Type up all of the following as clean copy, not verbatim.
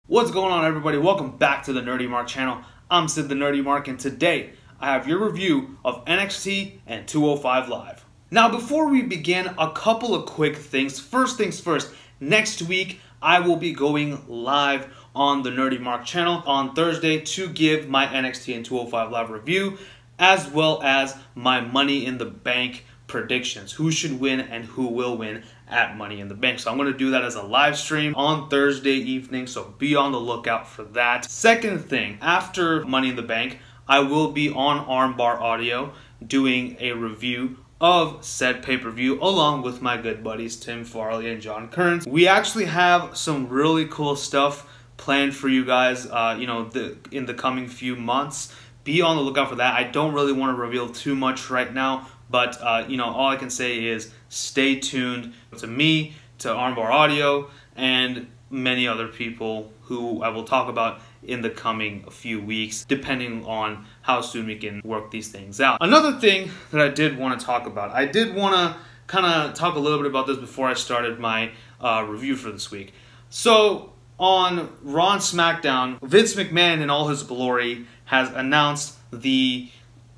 What's going on, everybody? Welcome back to the Nerdy Mark channel. I'm Sid the Nerdy Mark, and today I have your review of NXT and 205 Live. Now, before we begin, a couple of quick things. First things first, next week I will be going live on the Nerdy Mark channel on Thursday to give my NXT and 205 Live review, as well as my Money in the Bank predictions. Who should win and who will win at Money in the Bank. So I'm going to do that as a live stream on Thursday evening, so be on the lookout for that. Second thing, after Money in the Bank, I will be on Armbar Audio doing a review of said pay-per-view along with my good buddies Tim Farley and John Kearns. We actually have some really cool stuff planned for you guys in the coming few months. Be on the lookout for that. I don't really want to reveal too much right now, but all I can say is stay tuned to me, to Armbar Audio, and many other people who I will talk about in the coming few weeks, depending on how soon we can work these things out. Another thing that I did want to talk about, I did want to kind of talk a little bit about this before I started my review for this week. So on Raw and SmackDown, Vince McMahon in all his glory has announced the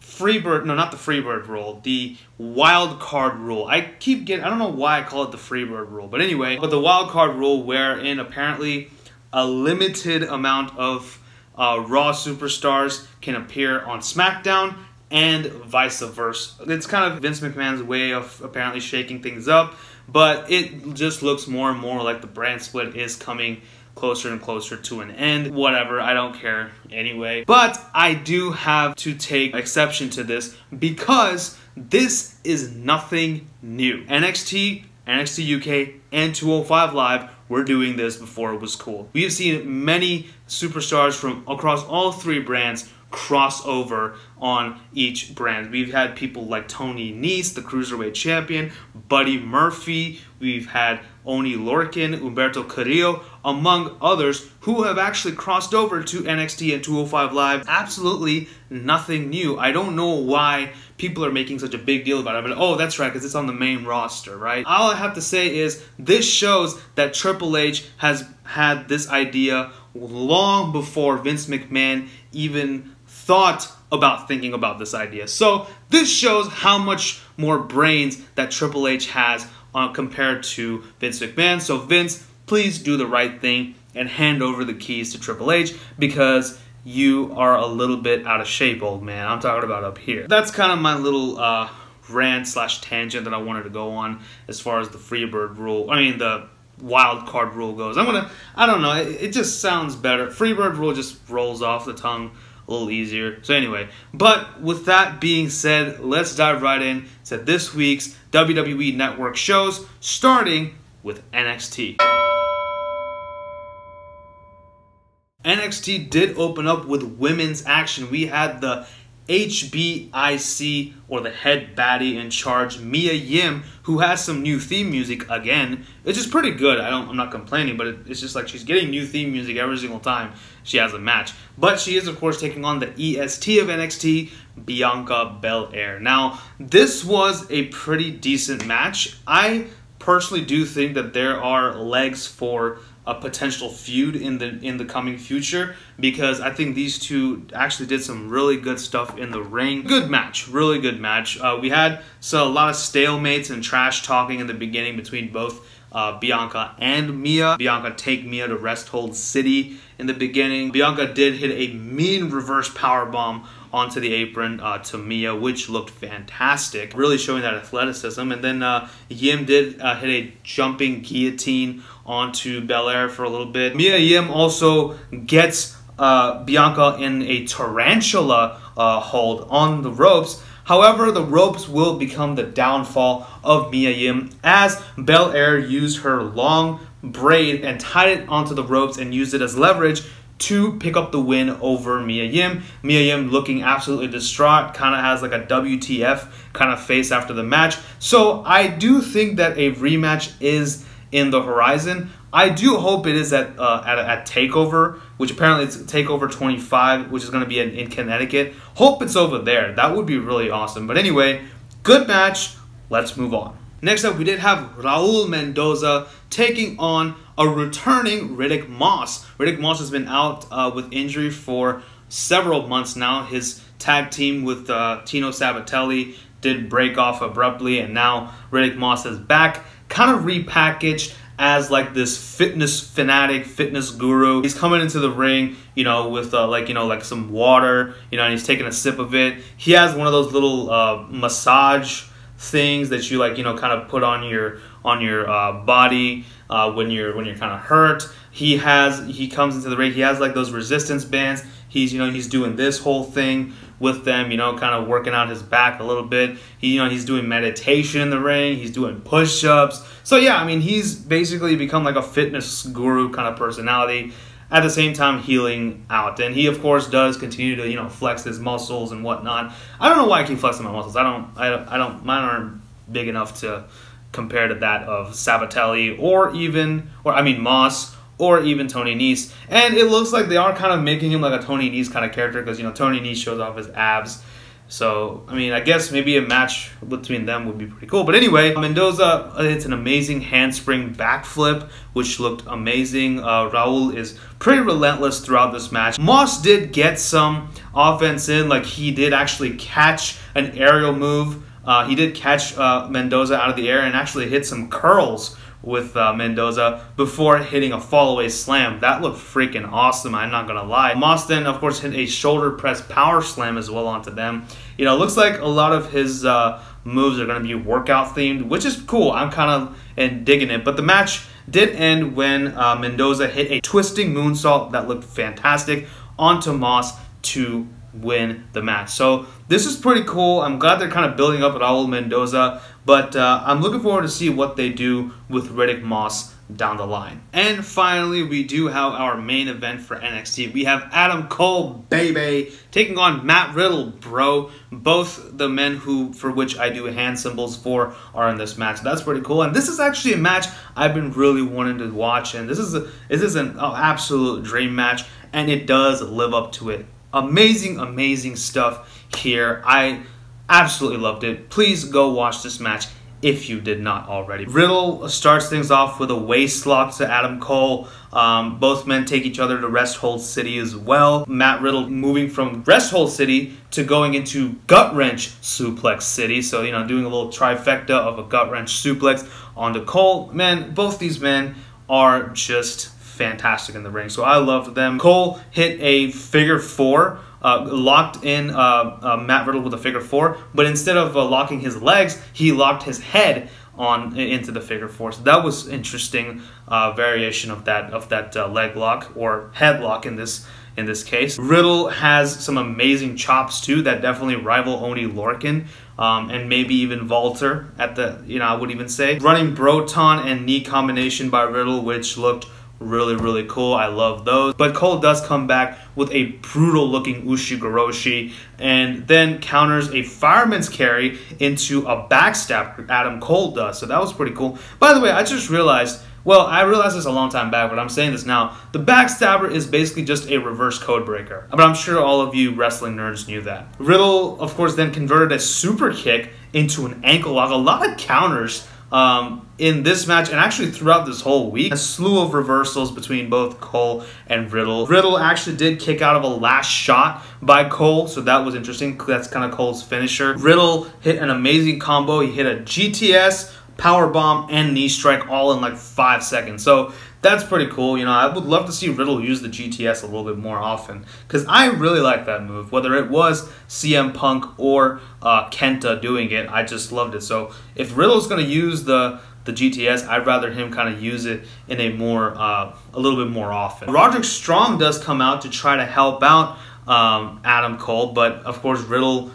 Freebird rule, the wild card rule. I don't know why I call it the Freebird rule, but anyway, the wild card rule, wherein apparently a limited amount of Raw superstars can appear on SmackDown and vice versa. It's kind of Vince McMahon's way of apparently shaking things up, but it just looks more and more like the brand split is coming closer and closer to an end. Whatever, I don't care anyway. But I do have to take exception to this because this is nothing new. NXT, NXT UK, and 205 Live were doing this before it was cool. We've seen many superstars from across all three brands cross over on each brand. We've had people like Tony Nese, the Cruiserweight Champion, Buddy Murphy, we've had Oni Lorcan, Humberto Carrillo, among others who have actually crossed over to NXT and 205 Live. Absolutely nothing new. I don't know why people are making such a big deal about it, but oh, that's right, because it's on the main roster, right? All I have to say is this shows that Triple H has had this idea long before Vince McMahon even thought about thinking about this idea. So this shows how much more brains that Triple H has compared to Vince McMahon. So Vince, please do the right thing and hand over the keys to Triple H, because you are a little bit out of shape, old man. I'm talking about up here. That's kind of my little rant slash tangent that I wanted to go on as far as the Freebird rule. The wild card rule goes. I don't know, it just sounds better. Freebird rule just rolls off the tongue a little easier. So anyway, but with that being said, let's dive right in to this week's WWE Network shows, starting with NXT. NXT did open up with women's action. We had the HBIC, or the head baddie in charge, Mia Yim, who has some new theme music again. It's just pretty good. I'm not complaining, but it's just like she's getting new theme music every single time she has a match. But she is, of course, taking on the EST of NXT, Bianca Belair. Now, this was a pretty decent match. I personally do think that there are legs for a potential feud in the coming future, because I think these two actually did some really good stuff in the ring. Good match, really good match. We had a lot of stalemates and trash talking in the beginning between both Bianca and Mia. Bianca take Mia to Rest Hold City in the beginning. Bianca did hit a mean reverse powerbomb onto the apron to Mia, which looked fantastic, really showing that athleticism. And then Yim did hit a jumping guillotine onto Belair for a little bit. Mia Yim also gets Bianca in a tarantula hold on the ropes. However, the ropes will become the downfall of Mia Yim, as Belair used her long braid and tied it onto the ropes and used it as leverage to pick up the win over Mia Yim. Mia Yim looking absolutely distraught, kind of has like a WTF kind of face after the match. So I do think that a rematch is in the horizon. I do hope it is at TakeOver, which apparently it's TakeOver 25, which is going to be in Connecticut. Hope it's over there. That would be really awesome. But anyway, good match. Let's move on. Next up, we did have Raul Mendoza taking on a returning Riddick Moss. Riddick Moss has been out with injury for several months now. His tag team with Tino Sabatelli did break off abruptly, and now Riddick Moss is back, kind of repackaged as like this fitness fanatic, fitness guru. He's coming into the ring, you know, with like some water, you know, and he's taking a sip of it. He has one of those little massage things that you kind of put on your body when you're kind of hurt. He comes into the ring. He has like those resistance bands. He's doing this whole thing with them, kind of working out his back a little bit. He's doing meditation in the ring. He's doing push-ups. So yeah, I mean, he's basically become like a fitness guru kind of personality, at the same time healing out. And he, of course, does continue to, flex his muscles and whatnot. I don't know why I keep flexing my muscles. Mine aren't big enough to compare to that of Sabatelli or Moss, or even Tony Nese. And it looks like they are kind of making him like a Tony Nese kind of character, because, Tony Nese shows off his abs. So, I mean, I guess maybe a match between them would be pretty cool. But anyway, Mendoza hits an amazing handspring backflip, which looked amazing. Raul is pretty relentless throughout this match. Moss did get some offense in. Like, he did actually catch an aerial move. He did catch Mendoza out of the air and actually hit some curls with Mendoza before hitting a fallaway slam. That looked freaking awesome, I'm not gonna lie. Moss then, of course, hit a shoulder press power slam as well onto them. Looks like a lot of his moves are gonna be workout themed, which is cool. I'm kind of digging it. But the match did end when Mendoza hit a twisting moonsault that looked fantastic onto Moss to win the match. So this is pretty cool. I'm glad they're kind of building up Raul Mendoza, but I'm looking forward to see what they do with Riddick Moss down the line. And finally, we do have our main event for NXT. We have Adam Cole, baby, taking on Matt Riddle, bro. Both the men for which I do hand symbols for are in this match. That's pretty cool. And this is actually a match I've been really wanting to watch, and this is an absolute dream match, and it does live up to it. Amazing stuff here. I absolutely loved it. Please go watch this match if you did not already. Riddle starts things off with a waist lock to Adam Cole. Both men take each other to Rest Hold City as well. Matt Riddle moving from Rest Hold City to going into Gut Wrench Suplex City. So, doing a little trifecta of a Gut Wrench Suplex onto Cole. Man, both these men are just fantastic in the ring, so I loved them. Cole hit a figure four, locked in Matt Riddle with a figure four, but instead of locking his legs, he locked his head into the figure four. So that was interesting variation of that leg lock, or head lock in this case. Riddle has some amazing chops too that definitely rival Oney Lorcan. And maybe even Walter at the, I would even say. Running Broton and knee combination by Riddle, which looked really cool. I love those. But Cole does come back with a brutal looking Ushigoroshi, and then counters a fireman's carry into a backstab. Adam Cole does. So that was pretty cool. By the way, I just realized, well, I realized this a long time back, but I'm saying this now. The backstabber is basically just a reverse code breaker. But I'm sure all of you wrestling nerds knew that. Riddle, of course, then converted a super kick into an ankle lock. A lot of counters in this match, and actually throughout this whole week. A slew of reversals between both Cole and Riddle. Riddle actually did kick out of a last shot by Cole, so that was interesting. That's kind of Cole's finisher. Riddle hit an amazing combo. He hit a GTS, powerbomb, and knee strike all in like 5 seconds. So that's pretty cool. I would love to see Riddle use the GTS a little bit more often, because I really like that move. Whether it was CM Punk or Kenta doing it, I just loved it. So if Riddle's going to use the GTS, I'd rather him kind of use it in a little bit more often. Roderick Strong does come out to try to help out Adam Cole, but of course Riddle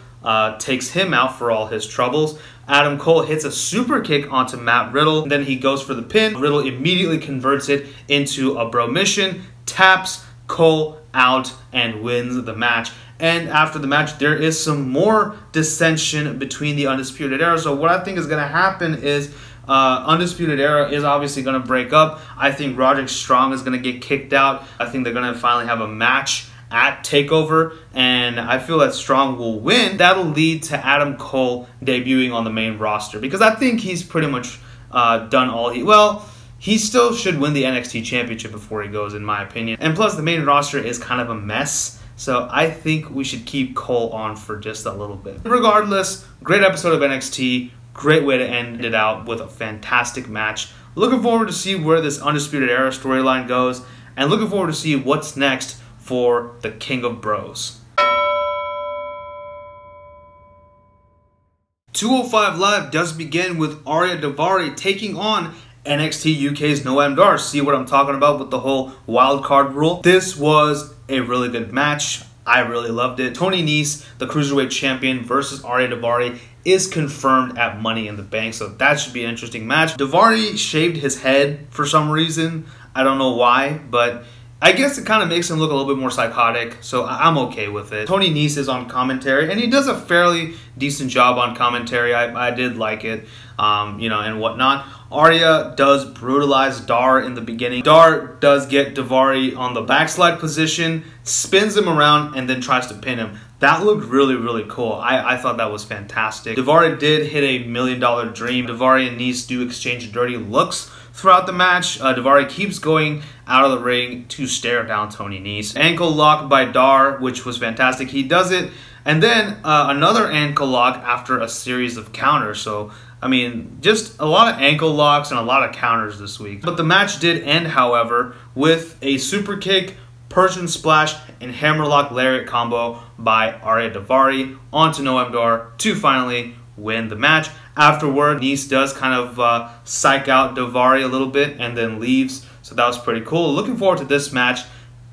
takes him out for all his troubles. Adam Cole hits a super kick onto Matt Riddle, and then he goes for the pin. Riddle immediately converts it into a bro mission, taps Cole out, and wins the match. And after the match, there is some more dissension between the Undisputed Era. So what I think is going to happen is Undisputed Era is obviously going to break up. I think Roderick Strong is going to get kicked out. I think they're going to finally have a match at TakeOver, and I feel that Strong will win. That'll lead to Adam Cole debuting on the main roster, because I think he's pretty much done all he still should win the NXT Championship before he goes, in my opinion. And plus, the main roster is kind of a mess, so I think we should keep Cole on for just a little bit. Regardless, great episode of NXT. Great way to end it out with a fantastic match. Looking forward to see where this Undisputed Era storyline goes, and looking forward to see what's next for the King of Bros. 205 Live does begin with Ariya Daivari taking on NXT UK's Noam Dar. See what I'm talking about with the whole wild card rule? This was a really good match. I really loved it. Tony Nese, the Cruiserweight Champion, versus Ariya Daivari is confirmed at Money in the Bank, so that should be an interesting match. Daivari shaved his head for some reason. I don't know why, but I guess it kind of makes him look a little bit more psychotic, so I'm okay with it. Tony Nese is on commentary, and he does a fairly decent job on commentary. I did like it, you know, and whatnot. Ariya does brutalize Dar in the beginning. Dar does get Daivari on the backslide position, spins him around, and then tries to pin him. That looked really, really cool. I thought that was fantastic. Daivari did hit a $1 million dream. Daivari and Nese do exchange dirty looks throughout the match. Daivari keeps going out of the ring to stare down Tony Nese. Ankle lock by Dar, which was fantastic. He does it. And then another ankle lock after a series of counters. So, I mean, just a lot of ankle locks and a lot of counters this week. But the match did end, however, with a super kick, Persian splash, and hammerlock lariat combo by Ariya Daivari onto Noam Dar to finally win the match. Afterward, Nese does kind of psych out Daivari a little bit and then leaves. So that was pretty cool. Looking forward to this match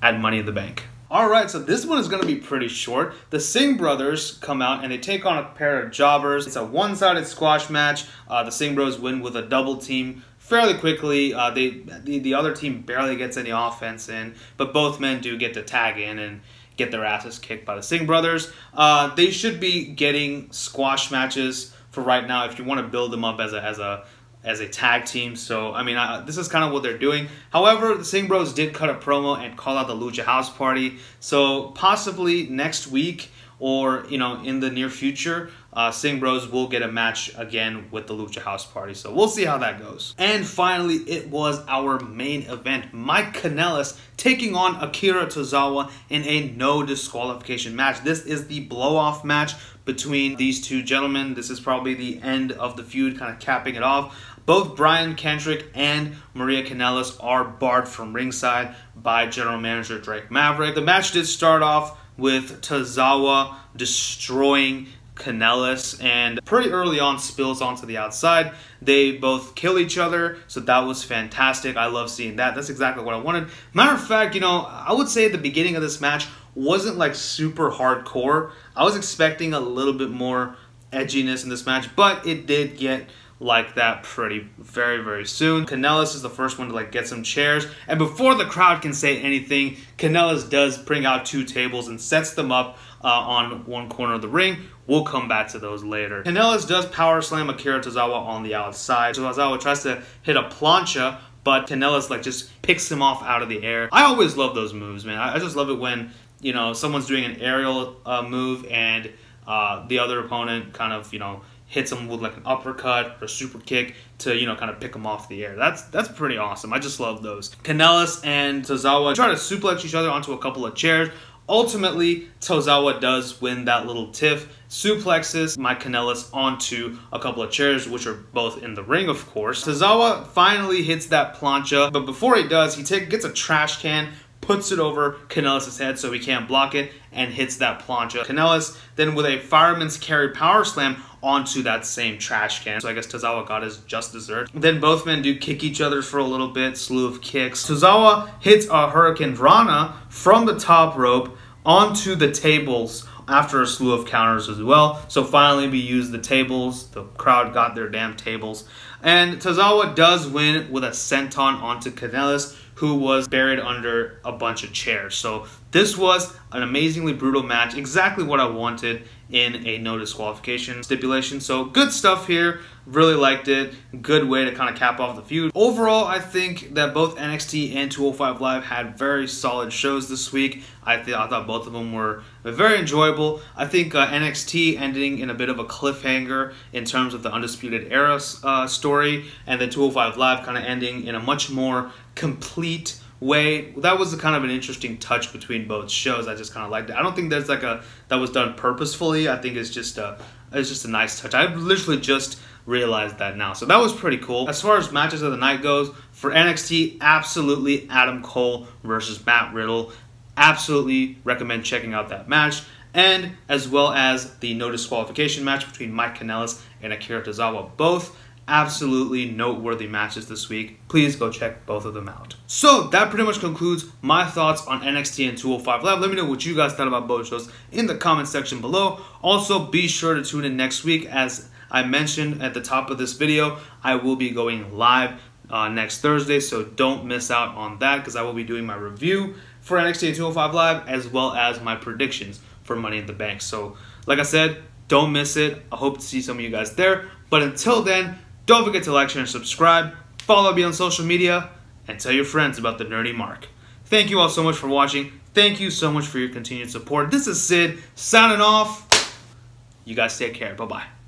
at Money in the Bank. Alright, so this one is going to be pretty short. The Singh brothers come out and they take on a pair of jobbers. It's a one-sided squash match. The Singh bros win with a double team fairly quickly. The other team barely gets any offense in, but both men do get to tag in and get their asses kicked by the Singh brothers. They should be getting squash matches for right now if you want to build them up as a tag team. So, I mean, this is kind of what they're doing. However, the Singh Bros did cut a promo and call out the Lucha House Party. So, possibly next week or, you know, in the near future, Singh Bros will get a match again with the Lucha House Party. So, we'll see how that goes. And finally, it was our main event. Mike Kanelis taking on Akira Tozawa in a no disqualification match. This is the blow-off match between these two gentlemen. This is probably the end of the feud, kind of capping it off. Both Brian Kendrick and Maria Kanelis are barred from ringside by General Manager Drake Maverick. The match did start off with Tozawa destroying Kanelis and pretty early on spills onto the outside. They both kill each other, so that was fantastic. I love seeing that. That's exactly what I wanted. Matter of fact, you know, I would say the beginning of this match wasn't like super hardcore. I was expecting a little bit more edginess in this match, but it did get like that very, very soon. Kanelis is the first one to like get some chairs, and before the crowd can say anything, Kanelis does bring out two tables and sets them up on one corner of the ring. We'll come back to those later. Kanelis does power slam Akira Tozawa on the outside. Tozawa tries to hit a plancha, but Kanelis like just picks him off out of the air. I always love those moves, man. I just love it when, you know, someone's doing an aerial move and the other opponent kind of, you know, hits him with like an uppercut or super kick to, you know, kind of pick him off the air. That's pretty awesome. I just love those. Kanelis and Tozawa try to suplex each other onto a couple of chairs. Ultimately, Tozawa does win that little tiff, suplexes Mike Kanelis onto a couple of chairs, which are both in the ring, of course. Tozawa finally hits that plancha, but before he does, he gets a trash can, puts it over Kanelis' head so he can't block it, and hits that plancha. Kanelis then with a fireman's carry power slam onto that same trash can. So I guess Tozawa got his just dessert. Then both men do kick each other for a little bit, slew of kicks. Tozawa hits a Hurricane Rana from the top rope onto the tables after a slew of counters as well. So finally we used the tables. The crowd got their damn tables. And Tozawa does win with a senton onto Kanelis, who was buried under a bunch of chairs. So this was an amazingly brutal match, exactly what I wanted in a no disqualification stipulation. So good stuff here, really liked it. Good way to kind of cap off the feud. Overall, I think that both NXT and 205 Live had very solid shows this week. I thought both of them were very enjoyable. I think NXT ending in a bit of a cliffhanger in terms of the Undisputed Era story, and then 205 Live kind of ending in a much more complete way. That was kind of an interesting touch between both shows. I just kind of liked it. I don't think there's like that was done purposefully. I think it's just a nice touch. I literally just realized that now. So that was pretty cool. As far as matches of the night goes, for NXT, absolutely Adam Cole versus Matt Riddle. Absolutely recommend checking out that match. And as well as the no disqualification match between Mike Kanelis and Akira Tozawa. Both absolutely noteworthy matches this week. Please go check both of them out. So that pretty much concludes my thoughts on NXT and 205 Live. Let me know what you guys thought about both shows in the comment section below. Also, be sure to tune in next week. As I mentioned at the top of this video, I will be going live next Thursday, so don't miss out on that, because I will be doing my review for NXT and 205 Live as well as my predictions for Money in the Bank. So like I said, don't miss it. I hope to see some of you guys there. But until then, don't forget to like, share, and subscribe. Follow me on social media, and tell your friends about the Nerdy Mark. Thank you all so much for watching. Thank you so much for your continued support. This is Sid signing off. You guys take care. Bye-bye.